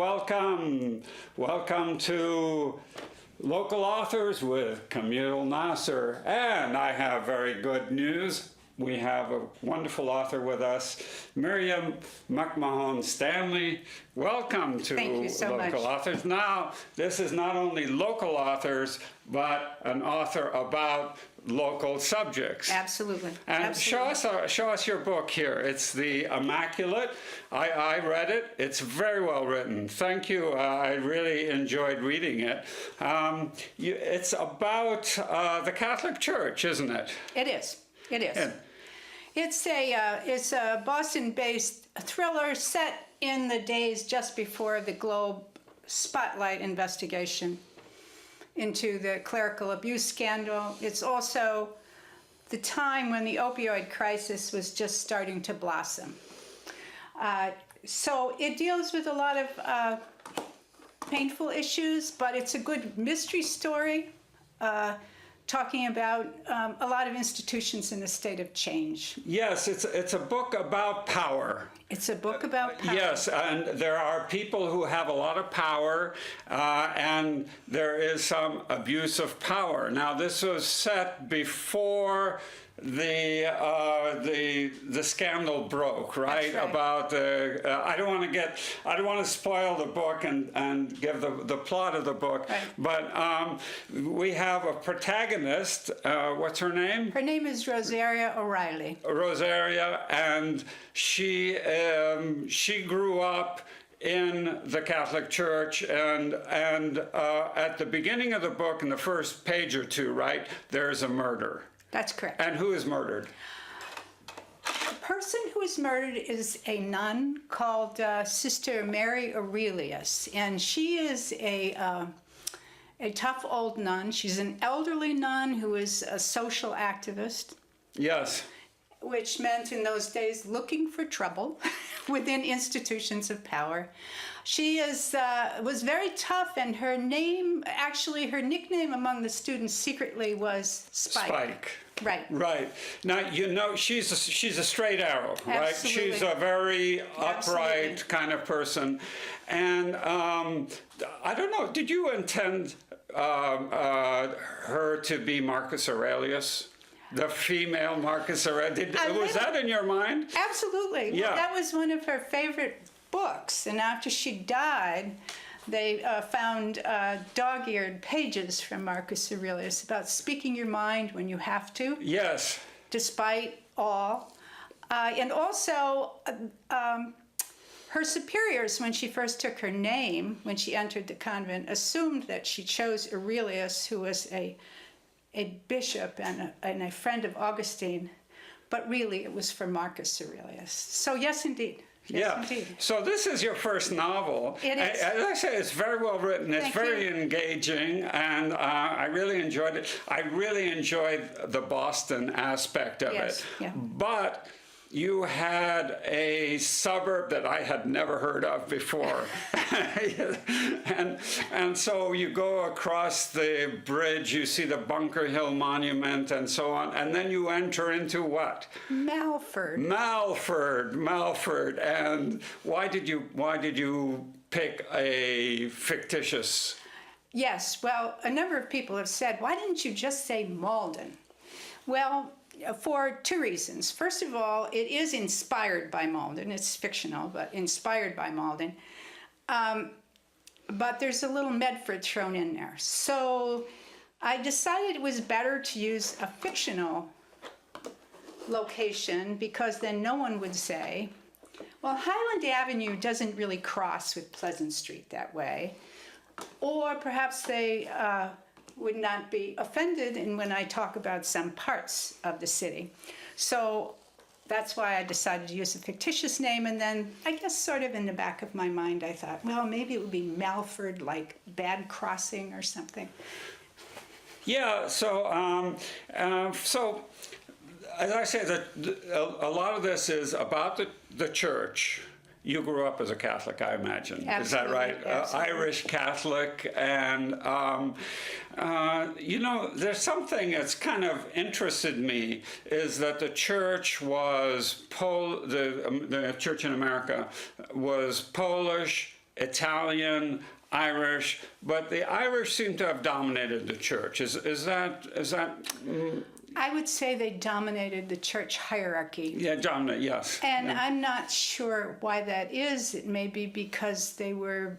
welcome. Welcome to Local Authors with Camille Nasser. And I have very good news. We have a wonderful author with us, Marian McMahon Stanley. Welcome to Local Authors. Now, this is not only local authors, but an author about local subjects. Absolutely. And Absolutely. show us your book here. It's the Immaculate. I read it. It's very well written. Thank you. I really enjoyed reading it. It's about the Catholic Church, isn't it? It is. It is. Yeah. It's a Boston-based thriller set in the days just before the Globe spotlight investigation into the clerical abuse scandal. It's also the time when the opioid crisis was just starting to blossom. So it deals with a lot of painful issues, but it's a good mystery story talking about a lot of institutions in a state of change. Yes, it's a book about power. It's a book about power. Yes, and there are people who have a lot of power, and there is some abuse of power. Now, this was set before the scandal broke, right? That's right. About the I don't want to spoil the book and give the plot of the book, right. But we have a protagonist. What's her name? Her name is Rosaria O'Reilly. Rosaria, and she grew up in the Catholic Church, and at the beginning of the book, in the first page or two, right, there's a murder. That's correct. And who is murdered? The person who is murdered is a nun called Sister Mary Aurelius, and she is a tough old nun. She's an elderly nun who is a social activist. Yes. Which meant in those days looking for trouble within institutions of power. She was very tough, and her name, actually her nickname among the students secretly was Spike. Spike. Right. Right. Now, you know, she's a straight arrow, right? Absolutely. She's a very upright Absolutely. kind of person. And I don't know, did you intend her to be Marcus Aurelius? The female Marcus Aurelius? Was that in your mind? Absolutely. Yeah. Well, that was one of her favorite books. And after she died, they found dog-eared pages from Marcus Aurelius about speaking your mind when you have to. Yes. Despite all. And also, her superiors, when she first took her name, when she entered the convent, assumed that she chose Aurelius, who was a bishop and a friend of Augustine, but really it was for Marcus Aurelius. So yes, indeed. Yes, Yeah. indeed. So this is your first novel. It is. As I say, it's very well written. It's Thank very you. engaging, and I really enjoyed it. I really enjoyed the Boston aspect of Yes, it. yeah. But you had a suburb that I had never heard of before. and so you go across the bridge, you see the Bunker Hill Monument and so on, and then you enter into what? Malford. Malford. And why did you pick a fictitious? Yes, well, a number of people have said, why didn't you just say Malden? Well, for two reasons. First of all, it is inspired by Malden. It's fictional, but inspired by Malden. But there's a little Medford thrown in there. So I decided it was better to use a fictional location, because then no one would say, well, Highland Avenue doesn't really cross with Pleasant Street that way. Or perhaps they would not be offended when I talk about some parts of the city. So that's why I decided to use a fictitious name, and then I guess sort of in the back of my mind I thought, well, maybe it would be Malford, like Bad Crossing or something. Yeah, so as I say, a lot of this is about the church. You grew up as a Catholic, I imagine. Absolutely, is that right? absolutely. Irish Catholic, and you know, there's something that's kind of interested me, is that the church was the church in America was Polish, Italian, Irish, but the Irish seem to have dominated the church. Is that I would say they dominated the church hierarchy. yeah, dominant? Yes. And yeah. I'm not sure why that is. It may be because they were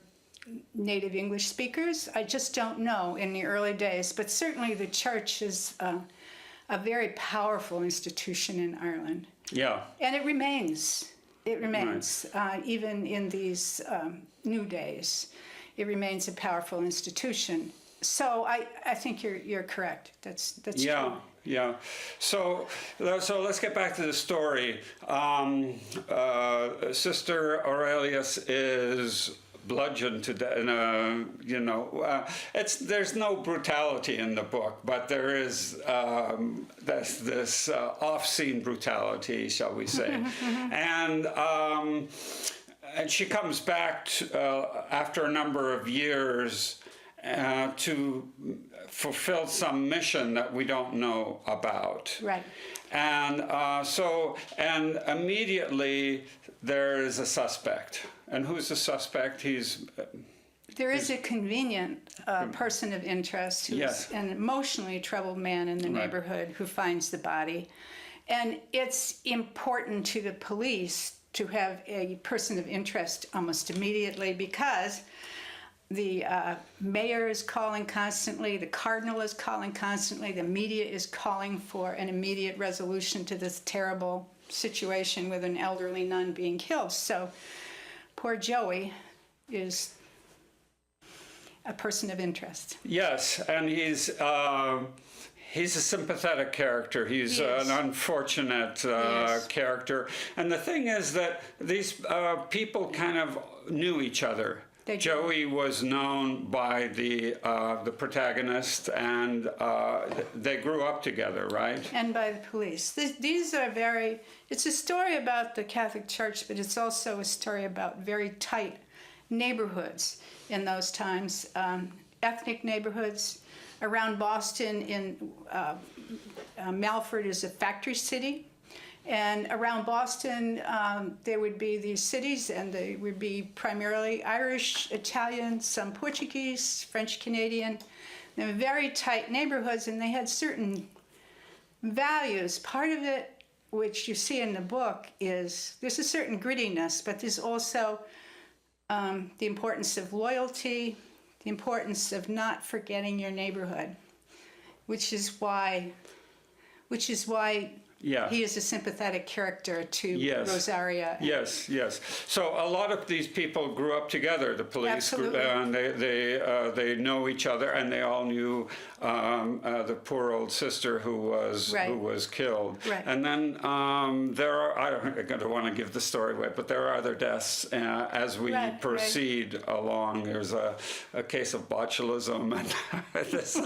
native English speakers. I just don't know in the early days. But certainly the church is a very powerful institution in Ireland. Yeah. And it remains. It remains, even in these new days. It remains a powerful institution. So I think you're correct. That's Yeah. true. Yeah. So let's get back to the story. Sister Aurelius is bludgeoned to death. There's no brutality in the book, but there is this off-scene brutality, shall we say? And she comes back after a number of years to fulfill some mission that we don't know about. Right. And and immediately there is a suspect. And who's the suspect? There is a convenient person of interest who's Yes. an emotionally troubled man in the Right. neighborhood who finds the body. And it's important to the police to have a person of interest almost immediately because the mayor is calling constantly, the cardinal is calling constantly, the media is calling for an immediate resolution to this terrible situation with an elderly nun being killed. So poor Joey is a person of interest. Yes, and he's a sympathetic character. He's an unfortunate character. And the thing is that these people kind of knew each other. Joey was known by the protagonist, and they grew up together, right? And by the police. These are it's a story about the Catholic Church, but it's also a story about very tight neighborhoods in those times, ethnic neighborhoods. Around Boston, in Malford is a factory city. And around Boston, there would be these cities, and they would be primarily Irish, Italian, some Portuguese, French Canadian. They were very tight neighborhoods, and they had certain values. Part of it, which you see in the book, is there's a certain grittiness, but there's also the importance of loyalty, the importance of not forgetting your neighborhood, which is why he is a sympathetic character to Rosaria. Yes. So a lot of these people grew up together. The police, and they know each other, and they all knew the poor old sister who was killed. Right. And then there are, I don't want to give the story away, but there are other deaths as we proceed along. There's a case of botulism, and this,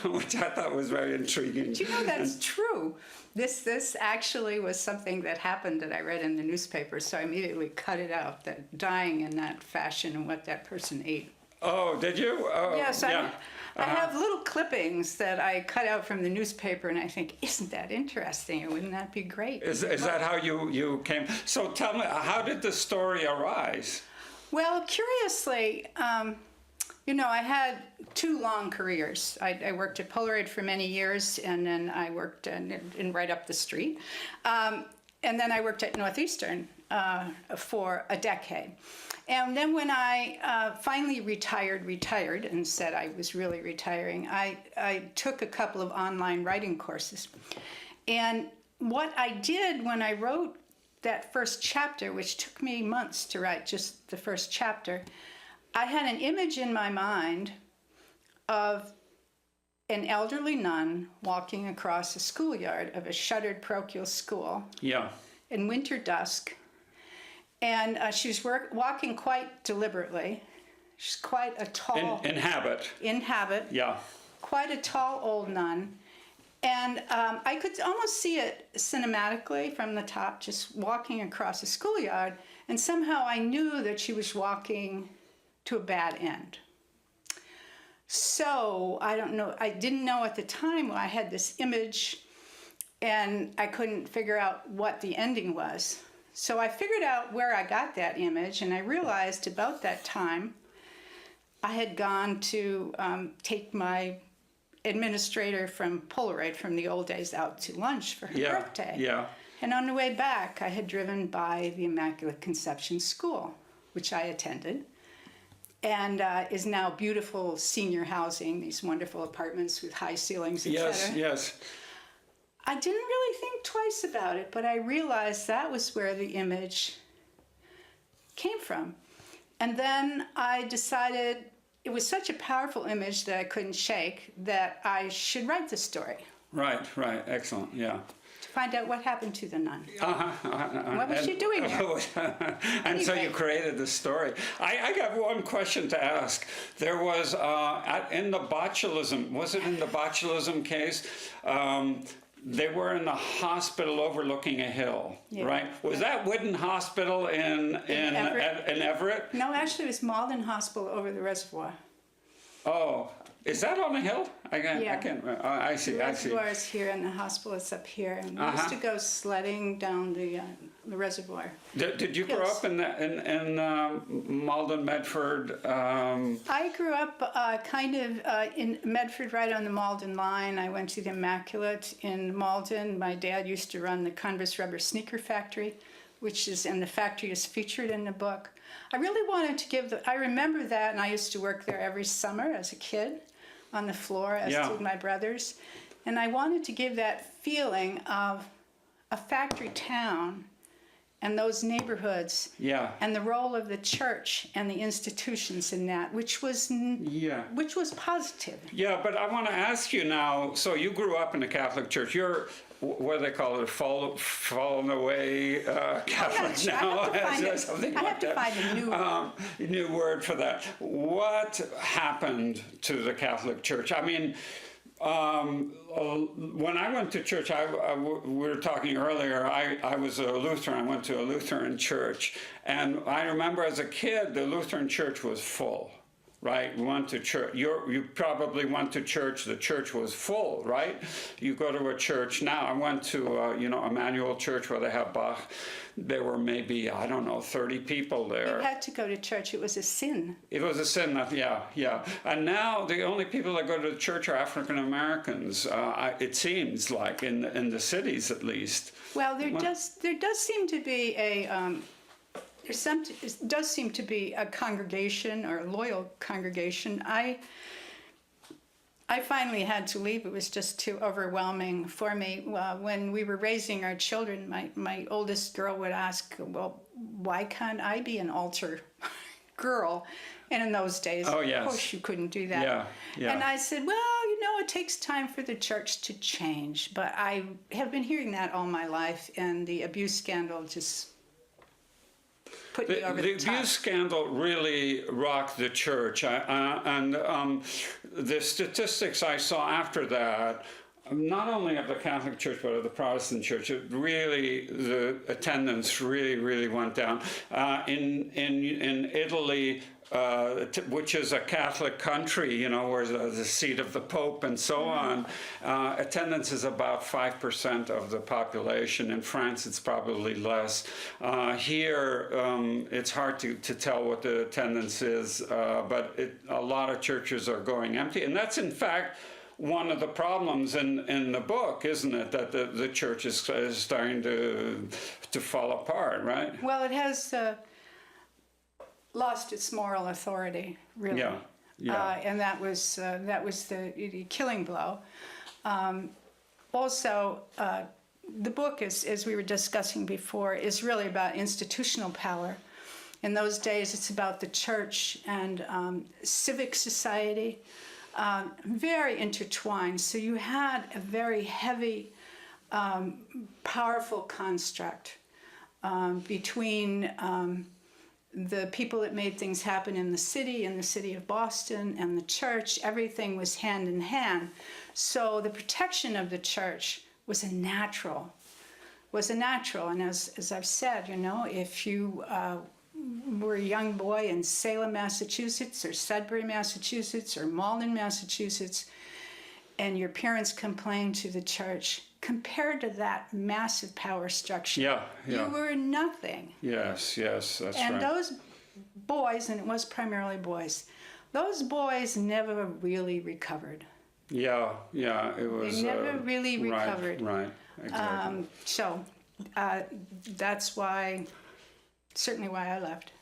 which I thought was very intriguing. Do you know that's true? This actually was something that happened that I read in the newspaper, so I immediately cut it out, that dying in that fashion and what that person ate. Oh, did you? Oh, yes, yeah. I have little clippings that I cut out from the newspaper, and I think, isn't that interesting? Wouldn't that be great? Is that how you came? So tell me, how did the story arise? Well, curiously, I had two long careers. I worked at Polaroid for many years, and then I worked in right up the street. And then I worked at Northeastern for a decade. And then when I finally retired and said I was really retiring, I took a couple of online writing courses. And what I did when I wrote that first chapter, which took me months to write just the first chapter, I had an image in my mind of an elderly nun walking across a schoolyard of a shuttered parochial school in winter dusk. And she was walking quite deliberately. She's quite a tall... In habit. In habit. Yeah. Quite a tall old nun. And I could almost see it cinematically from the top, just walking across a schoolyard. And somehow I knew that she was walking to a bad end. So I don't know, I didn't know at the time when I had this image and I couldn't figure out what the ending was. So I figured out where I got that image, and I realized about that time I had gone to take my administrator from Polaroid from the old days out to lunch for her birthday. Yeah. And on the way back, I had driven by the Immaculate Conception School, which I attended, and is now beautiful senior housing, these wonderful apartments with high ceilings, etc. Yes, yes. I didn't really think twice about it, but I realized that was where the image came from. And then I decided it was such a powerful image that I couldn't shake that I should write the story. Right, excellent, yeah. To find out what happened to the nun. What What was she doing there? And so you created the story. I got one question to ask. There was, in the botulism, was it in the botulism case? They were in the hospital overlooking a hill, right? Was that Whidden Hospital in Everett? No, actually it was Malden Hospital over the reservoir. Oh, is that on a hill? I can't. I see. The reservoir is here, and the hospital is up here. And we used to go sledding down the reservoir. Did you grow up in Malden, Medford? I grew up kind of in Medford, right on the Malden line. I went to the Immaculate in Malden. My dad used to run the Converse Rubber Sneaker Factory, and the factory is featured in the book. I really wanted to I remember that, and I used to work there every summer as a kid on the floor, as did my brothers. And I wanted to give that feeling of a factory town and those neighborhoods, and the role of the church and the institutions in that, which was positive. Yeah, but I want to ask you now. So you grew up in the Catholic Church. You're what do they call it? Fallen away Catholic now. I have to find a new word. New word for that. What happened to the Catholic Church? I mean. When I went to church, we were talking earlier, I was a Lutheran. I went to a Lutheran church. And I remember as a kid, the Lutheran church was full, right? We went to church. You probably went to church. The church was full, right? You go to a church now. I went to, Emmanuel Church where they have Bach. There were maybe, 30 people there. You had to go to church. It was a sin. It was a sin, yeah. And now the only people that go to the church are African Americans, it seems like, in the cities at least. Well, there does seem to be a congregation, or a loyal congregation. I finally had to leave. It was just too overwhelming for me. When we were raising our children, my oldest girl would ask, well, why can't I be an altar girl? And in those days, of course, you couldn't do that. Yeah. And I said, well, it takes time for the church to change. But I have been hearing that all my life, and the abuse scandal just put me over the top. The abuse scandal really rocked the church, and the statistics I saw after that, not only of the Catholic Church but of the Protestant Church, the attendance really went down. In Italy, which is a Catholic country, where the seat of the Pope and so on, attendance is about 5% of the population. In France, it's probably less. Here, it's hard to tell what the attendance is, but a lot of churches are going empty. And that's, in fact, one of the problems in the book, isn't it? That the church is starting to fall apart, right? Well, it has lost its moral authority, really. And that was the killing blow. Also, the book, as we were discussing before, is really about institutional power. In those days, it's about the church and civic society, very intertwined. So you had a very heavy, powerful construct between the people that made things happen in the city of Boston, and the church. Everything was hand in hand. So the protection of the church was a natural. And as I've said, if you were a young boy in Salem, Massachusetts, or Sudbury, Massachusetts, or Malden, Massachusetts, and your parents complained to the church, compared to that massive power structure, Yeah, yeah. you were nothing. Yes, that's And right. those boys, and it was primarily boys, those boys never really recovered. Yeah, it was. They never really recovered. Right, exactly. So that's why, certainly why I left.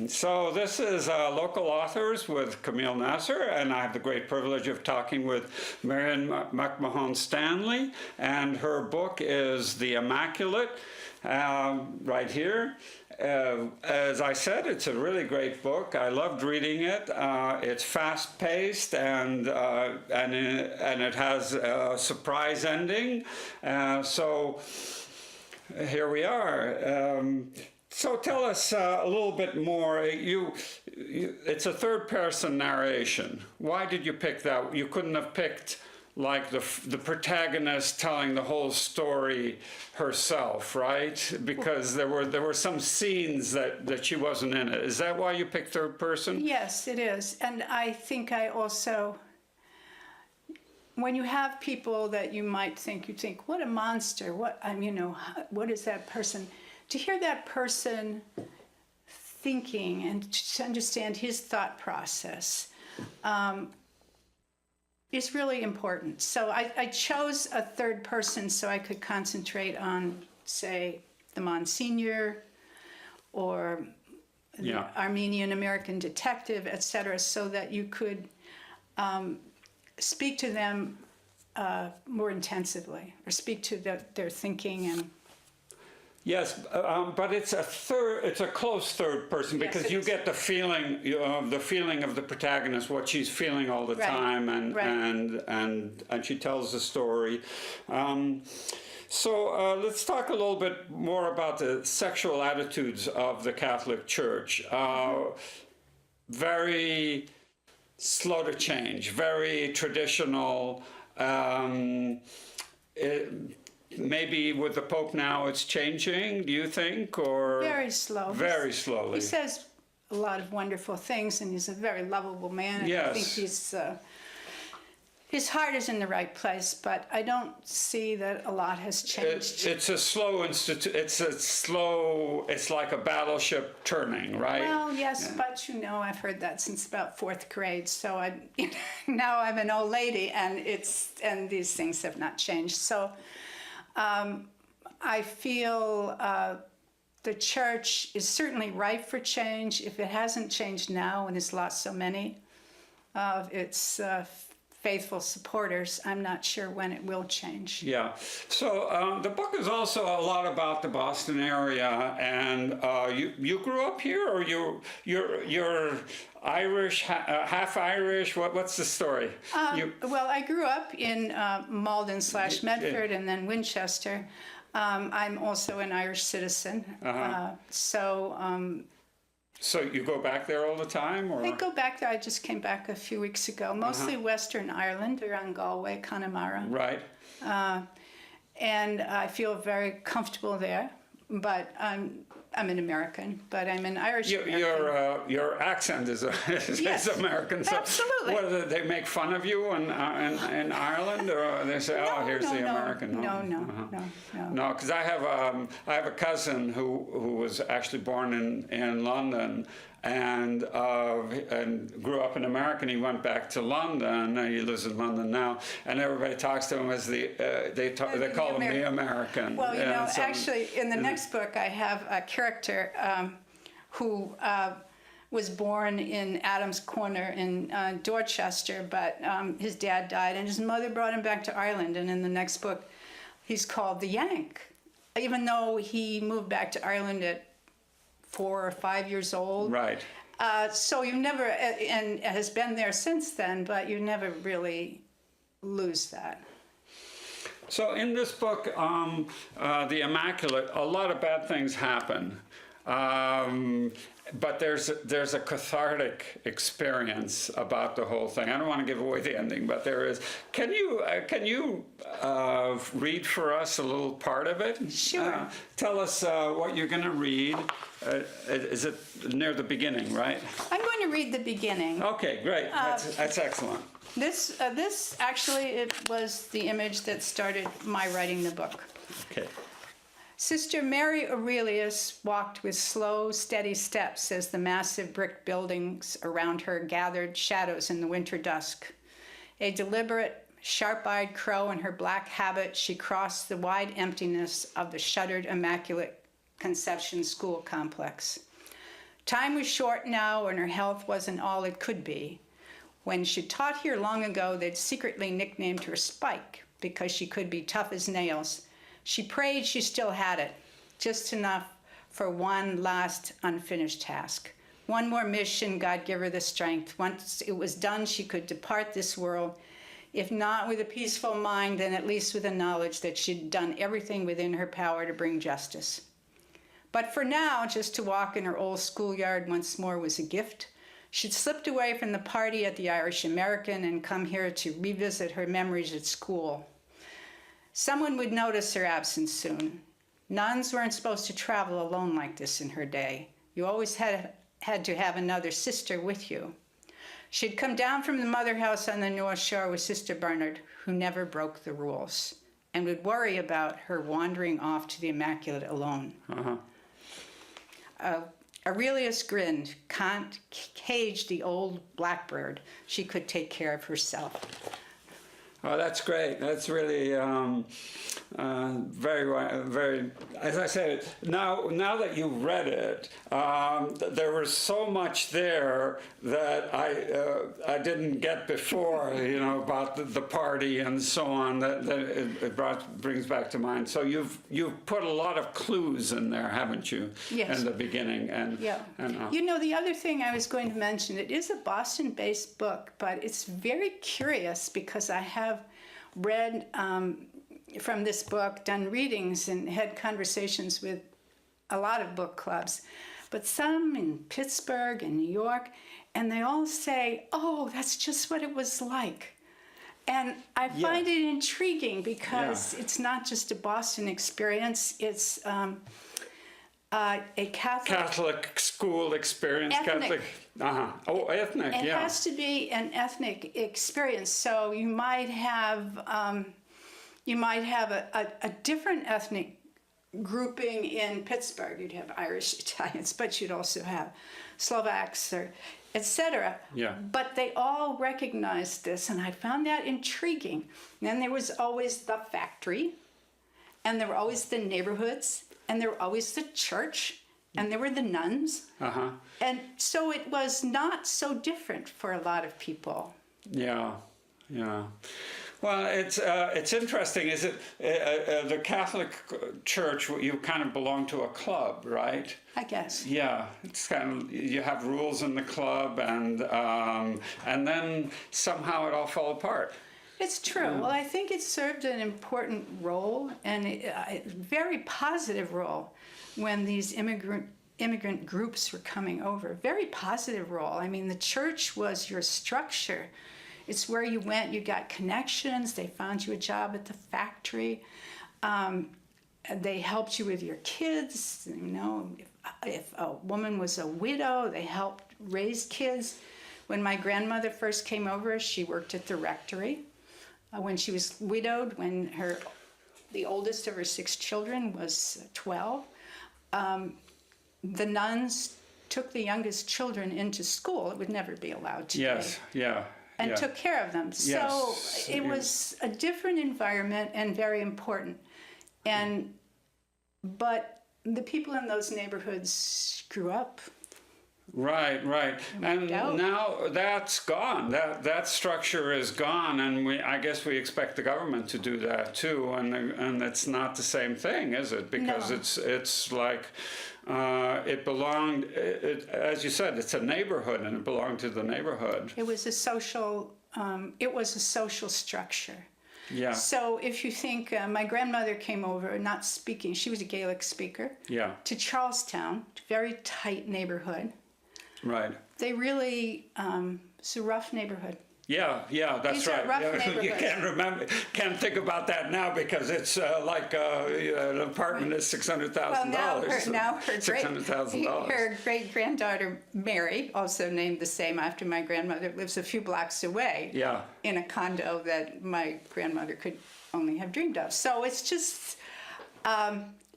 So this is Local Authors with Camille Nasser, and I have the great privilege of talking with Marian McMahon Stanley, and her book is The Immaculate, right here. As I said, it's a really great book. I loved reading it. It's fast-paced, and it has a surprise ending. So here we are. So tell us a little bit more. It's a third-person narration. Why did you pick that? You couldn't have picked like the protagonist telling the whole story herself, right? Because there were some scenes that she wasn't in it. Is that why you picked third person? Yes, it is. And I think I also, when you have people that you think, what a monster, what is that person? To hear that person thinking and to understand his thought process is really important. So I chose a third person so I could concentrate on, say, the Monsignor or the Armenian American detective, etc., so that you could speak to them more intensively, or speak to their thinking and. Yes, but it's a close third person, because Yes, you get the feeling of the protagonist, what she's feeling all the time, and she tells the story. So let's talk a little bit more about the sexual attitudes of the Catholic Church. Very slow to change, very traditional. Maybe with the Pope now it's changing, do you think? Or Very slow. Very slowly. He says a lot of wonderful things, and he's a very lovable man. And Yes. I think his heart is in the right place, but I don't see that a lot has changed. It's a slow it's like a battleship turning, right? Well, yes, but I've heard that since about fourth grade. So now I'm an old lady, and these things have not changed. So I feel the church is certainly ripe for change. If it hasn't changed now, and it's lost so many of its faithful supporters, I'm not sure when it will change. Yeah. So the book is also a lot about the Boston area, and you grew up here, or you're Irish, half Irish. What's the story? Well, I grew up in Malden/Medford, and then Winchester. I'm also an Irish citizen, So you go back there all the time, or? I go back there. I just came back a few weeks ago, mostly Western Ireland, around Galway, Connemara. Right. And I feel very comfortable there, but I'm an American, but I'm an Irish American. Your accent is Yes, American. So absolutely. What do they make fun of you in Ireland, or they say, here's the American? No, because I have a cousin who was actually born in London, and grew up in America. And he went back to London. He lives in London now, and everybody talks to him as they call him the American. Well, actually, in the next book, I have a character who was born in Adams Corner in Dorchester, but his dad died, and his mother brought him back to Ireland. And in the next book, he's called the Yank, even though he moved back to Ireland at 4 or 5 years old. Right. So you never, and has been there since then, but you never really lose that. So in this book, The Immaculate, a lot of bad things happen. But there's a cathartic experience about the whole thing. I don't want to give away the ending, but there is. Can you read for us a little part of it? Sure. Tell us what you're going to read. Is it near the beginning, right? I'm going to read the beginning. Okay, great. That's excellent. This actually, it was the image that started my writing the book. Okay. Sister Mary Aurelius walked with slow, steady steps as the massive brick buildings around her gathered shadows in the winter dusk. A deliberate, sharp-eyed crow in her black habit, she crossed the wide emptiness of the shuttered Immaculate Conception School complex. Time was short now, and her health wasn't all it could be. When she taught here long ago, they'd secretly nicknamed her Spike because she could be tough as nails. She prayed she still had it, just enough for one last unfinished task. One more mission, God give her the strength. Once it was done, she could depart this world, if not with a peaceful mind, then at least with the knowledge that she'd done everything within her power to bring justice. But for now, just to walk in her old schoolyard once more was a gift. She'd slipped away from the party at the Irish American and come here to revisit her memories at school. Someone would notice her absence soon. Nuns weren't supposed to travel alone like this in her day. You always had to have another sister with you. She'd come down from the mother house on the North Shore with Sister Bernard, who never broke the rules, and would worry about her wandering off to the Immaculate alone. Aurelius grinned. Can't cage the old blackbird. She could take care of herself. Oh, that's great. That's really very. As I said, now that you've read it, there was so much there that I didn't get before. You know, about the party and so on. That it brings back to mind. So you've put a lot of clues in there, haven't you? Yes. In the beginning and yeah. You know, the other thing I was going to mention, it is a Boston-based book, but it's very curious because I have read from this book, done readings and had conversations with a lot of book clubs, but some in Pittsburgh and New York, and they all say, oh, that's just what it was like. And I find it intriguing because it's not just a Boston experience, it's a Catholic school experience. Ethnic. Oh, ethnic. It has to be an ethnic experience. So you might have a different ethnic grouping in Pittsburgh. You'd have Irish, Italians, but you'd also have Slovaks or etc. Yeah. But they all recognized this, and I found that intriguing. And then there was always the factory, and there were always the neighborhoods, and there were always the church, and there were the nuns. And so it was not so different for a lot of people. Yeah. Well, it's interesting. Is it the Catholic Church? You kind of belong to a club, right? I guess. Yeah, it's kind of, you have rules in the club, and then somehow it all fell apart. It's true. Well, I think it served an important role, and a very positive role, when these immigrant groups were coming over. Very positive role. I mean, the church was your structure. It's where you went, you got connections, they found you a job at the factory, they helped you with your kids. You know, if a woman was a widow, they helped raise kids. When my grandmother first came over, she worked at the rectory. When she was widowed, when the oldest of her 6 children was 12, the nuns took the youngest children into school. It would never be allowed today. Yes, yeah. And took care of them. So Yes. it was a different environment and very important. But the people in those neighborhoods grew up. Right. And now that's gone. That structure is gone, and I guess we expect the government to do that too. And it's not the same thing, is it? Because it's like it belonged. As you said, it's a neighborhood, and it belonged to the neighborhood. It was a social. It was a social structure. Yeah. So if you think, my grandmother came over, not speaking, she was a Gaelic speaker, Yeah. to Charlestown, very tight neighborhood. Right. They really, it's a rough neighborhood. Yeah, that's These are right. rough You neighborhoods. can't think about that now because it's like an apartment is $600,000. Now her $600,000. great granddaughter Mary, also named the same after my grandmother, lives a few blocks away. Yeah. In a condo that my grandmother could only have dreamed of. So it's just,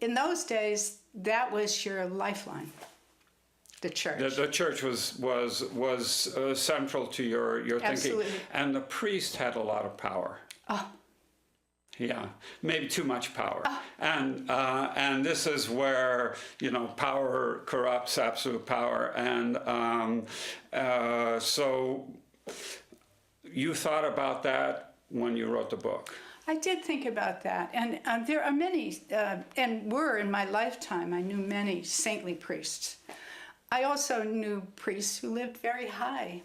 in those days, that was your lifeline. The church. The church was central to your Absolutely. thinking, and the priest had a lot of power. Oh. Yeah, maybe too much power, and this is where power corrupts absolute power, and so you thought about that when you wrote the book. I did think about that, and there are many, and were in my lifetime. I knew many saintly priests. I also knew priests who lived very high,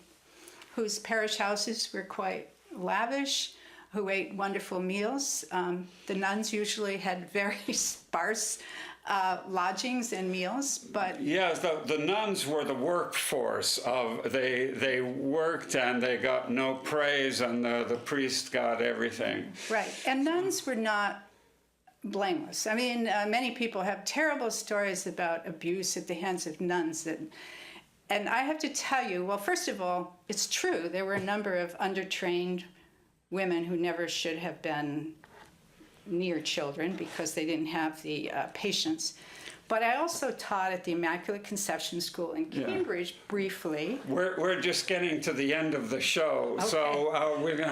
whose parish houses were quite lavish, who ate wonderful meals. The nuns usually had very sparse lodgings and meals, but yes, the nuns were the workforce of they worked and they got no praise, and the priest got everything. right. And nuns were not blameless. I mean, many people have terrible stories about abuse at the hands of nuns, and I have to tell you, well, first of all, it's true. There were a number of undertrained women who never should have been near children because they didn't have the patience. But I also taught at the Immaculate Conception School in Cambridge briefly. We're just getting to the end of the show, Okay. so we're gonna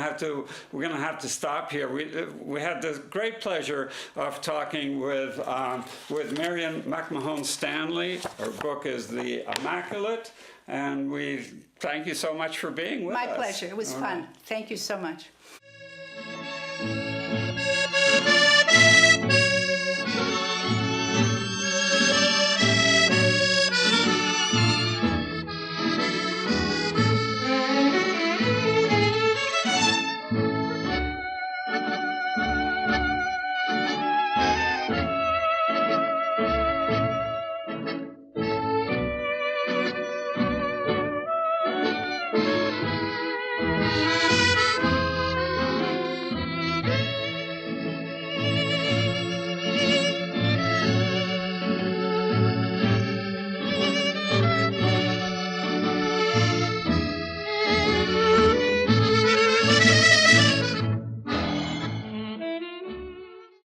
have to stop here. We had the great pleasure of talking with Marian McMahon Stanley. Her book is The Immaculate, and we thank you so much for being with us. My pleasure. It was fun. Thank you so much.